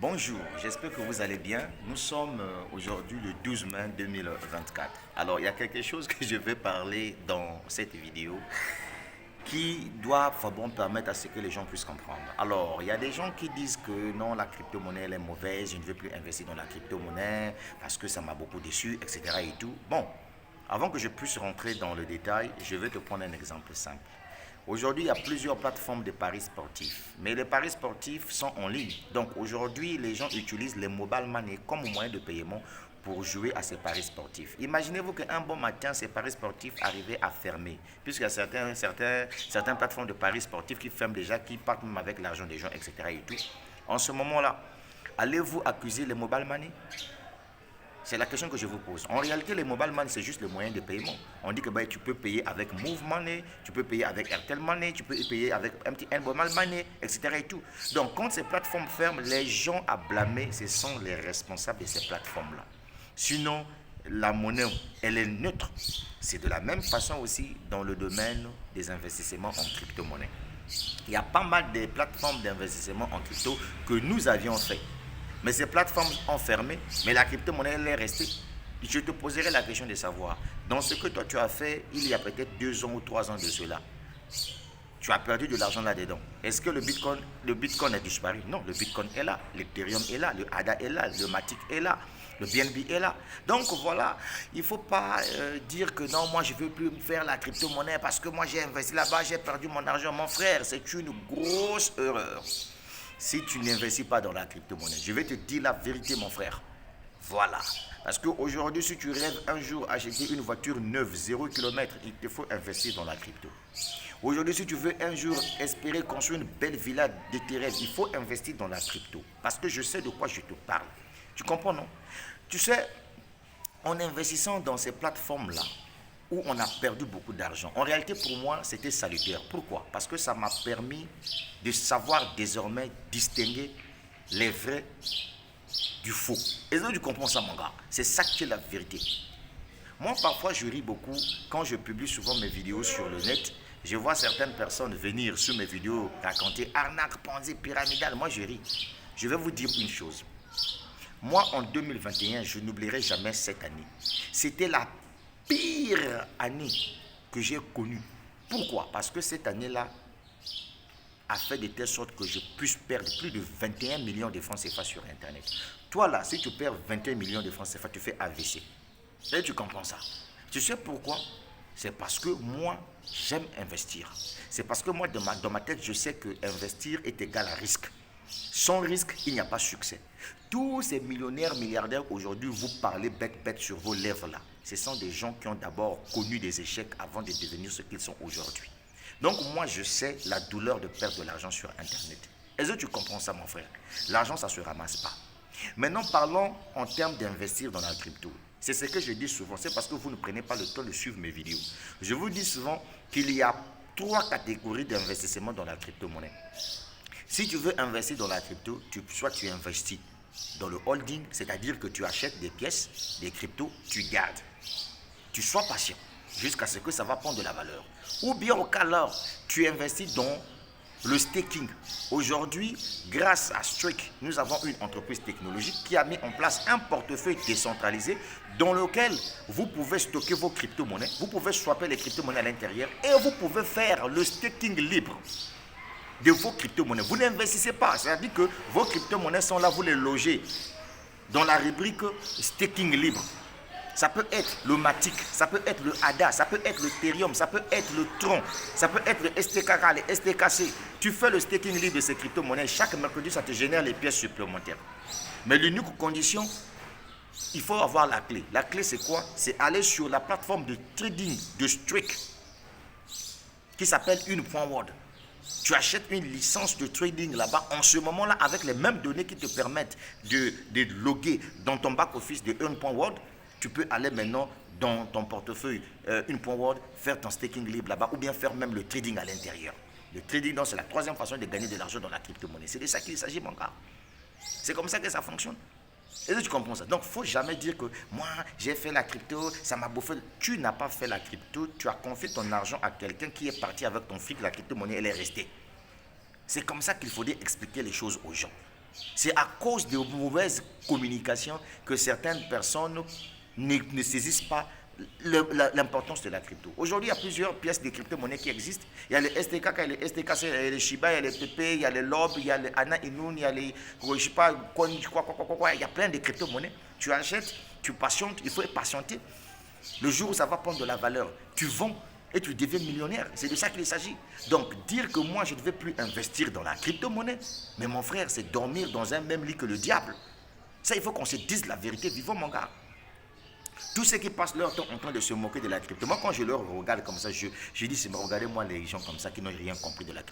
Bonjour, j'espère que vous allez bien. Nous sommes aujourd'hui le 12 mai 2024. Alors, il y a quelque chose que je vais parler dans cette vidéo qui doit vraiment permettre à ce que les gens puissent comprendre. Alors, il y a des gens qui disent que non, la crypto-monnaie elle est mauvaise, je ne veux plus investir dans la crypto-monnaie parce que ça m'a beaucoup déçu, etc. et tout. Bon, avant que je puisse rentrer dans le détail, je vais te prendre un exemple simple. Aujourd'hui, il y a plusieurs plateformes de paris sportifs, mais les paris sportifs sont en ligne. Donc aujourd'hui, les gens utilisent les mobile money comme moyen de paiement pour jouer à ces paris sportifs. Imaginez-vous qu'un bon matin, ces paris sportifs arrivaient à fermer, puisqu'il y a certaines plateformes de paris sportifs qui ferment déjà, qui partent même avec l'argent des gens, etc. et tout. En ce moment-là, allez-vous accuser les mobile money? C'est la question que je vous pose. En réalité, les mobile money, c'est juste le moyen de paiement. On dit que tu peux payer avec Move Money, tu peux payer avec Airtel Money, tu peux payer avec MTN Mobile Money, etc. et tout. Donc, quand ces plateformes ferment, les gens à blâmer, ce sont les responsables de ces plateformes-là. Sinon, la monnaie, elle est neutre. C'est de la même façon aussi dans le domaine des investissements en crypto-monnaie. Il y a pas mal de plateformes d'investissement en crypto que nous avions fait. Mais ces plateformes ont fermé, mais la crypto-monnaie, elle est restée. Je te poserai la question de savoir, dans ce que toi tu as fait il y a peut-être 2 ans ou 3 ans de cela, tu as perdu de l'argent là-dedans. Est-ce que le Bitcoin a disparu? Non, le Bitcoin est là, l'Ethereum est là, le ADA est là, le Matic est là, le BNB est là. Donc voilà, il ne faut pas dire que non, moi je ne veux plus faire la crypto-monnaie parce que moi j'ai investi là-bas, j'ai perdu mon argent. Mon frère, c'est une grosse erreur. Si tu n'investis pas dans la crypto-monnaie, je vais te dire la vérité, mon frère. Voilà. Parce qu'aujourd'hui, si tu rêves un jour acheter une voiture neuve, 0 km, il te faut investir dans la crypto. Aujourd'hui, si tu veux un jour espérer construire une belle villa de tes rêves, il faut investir dans la crypto. Parce que je sais de quoi je te parle. Tu comprends, non? Tu sais, en investissant dans ces plateformes-là, où on a perdu beaucoup d'argent. En réalité, pour moi, c'était salutaire. Pourquoi? Parce que ça m'a permis de savoir désormais distinguer les vrais du faux. Et là, tu comprends ça, mon gars? C'est ça qui est la vérité. Moi, parfois, je ris beaucoup quand je publie souvent mes vidéos sur le net. Je vois certaines personnes venir sur mes vidéos raconter arnaque, Ponzi, pyramidale. Moi, je ris. Je vais vous dire une chose. Moi, en 2021, je n'oublierai jamais cette année. C'était la pire année que j'ai connue. Pourquoi? Parce que cette année-là a fait de telle sorte que je puisse perdre plus de 21 millions de francs CFA sur Internet. Toi là, si tu perds 21 millions de francs CFA, tu fais AVC. Et tu comprends ça. Tu sais pourquoi? C'est parce que moi, j'aime investir. C'est parce que moi, dans ma tête, je sais que investir est égal à risque. Sans risque, il n'y a pas de succès. Tous ces millionnaires, milliardaires aujourd'hui, vous parlez bête sur vos lèvres là. Ce sont des gens qui ont d'abord connu des échecs avant de devenir ce qu'ils sont aujourd'hui. Donc moi, je sais la douleur de perdre de l'argent sur Internet. Est-ce que tu comprends ça, mon frère? L'argent, ça ne se ramasse pas. Maintenant, parlons en termes d'investir dans la crypto. C'est ce que je dis souvent. C'est parce que vous ne prenez pas le temps de suivre mes vidéos. Je vous dis souvent qu'il y a 3 catégories d'investissement dans la crypto-monnaie. Si tu veux investir dans la crypto, soit tu investis dans le holding, c'est-à-dire que tu achètes des pièces, des cryptos, tu gardes. Tu sois patient jusqu'à ce que ça va prendre de la valeur. Ou bien au cas alors, tu investis dans le staking. Aujourd'hui, grâce à Strike, nous avons une entreprise technologique qui a mis en place un portefeuille décentralisé dans lequel vous pouvez stocker vos crypto-monnaies, vous pouvez swapper les crypto-monnaies à l'intérieur et vous pouvez faire le staking libre de vos crypto-monnaies. Vous n'investissez pas, c'est-à-dire que vos crypto-monnaies sont là, vous les logez dans la rubrique staking libre. Ça peut être le Matic, ça peut être le ADA, ça peut être le Ethereum, ça peut être le Tron, ça peut être le STKK, le STKC. Tu fais le staking libre de ces crypto-monnaies, chaque mercredi, ça te génère les pièces supplémentaires. Mais l'unique condition, il faut avoir la clé. La clé, c'est quoi? C'est aller sur la plateforme de trading de Strike qui s'appelle Une.world. Tu achètes une licence de trading là-bas en ce moment-là avec les mêmes données qui te permettent de loguer dans ton back-office de Une.world. Tu peux aller maintenant dans ton portefeuille Une.world, faire ton staking libre là-bas ou bien faire même le trading à l'intérieur. Le trading, c'est la 3e façon de gagner de l'argent dans la crypto-monnaie. C'est de ça qu'il s'agit, mon gars. C'est comme ça que ça fonctionne. Est-ce que tu comprends ça? Donc, il ne faut jamais dire que moi, j'ai fait la crypto, ça m'a bouffé. Tu n'as pas fait la crypto, tu as confié ton argent à quelqu'un qui est parti avec ton fric, la crypto-monnaie, elle est restée. C'est comme ça qu'il faut expliquer les choses aux gens. C'est à cause de mauvaises communications que certaines personnes ne saisissent pas l'importance de la crypto. Aujourd'hui, il y a plusieurs pièces de crypto-monnaie qui existent. Il y a les STK, il y a les STK, il y a les Shiba, il y a les PP, il y a les LOB, il y a les Ana Inoun, il y a les, je sais pas, il y a plein de crypto-monnaies. Tu achètes, tu patientes, il faut patienter. Le jour où ça va prendre de la valeur, tu vends et tu deviens millionnaire. C'est de ça qu'il s'agit. Donc, dire que moi, je ne vais plus investir dans la crypto-monnaie, mais mon frère, c'est dormir dans un même lit que le diable. Ça, il faut qu'on se dise la vérité. Vivons, mon gars. Tous ceux qui passent leur temps en train de se moquer de la crypto, moi quand je leur regarde comme ça, je dis, regardez-moi les gens comme ça qui n'ont rien compris de la crypto.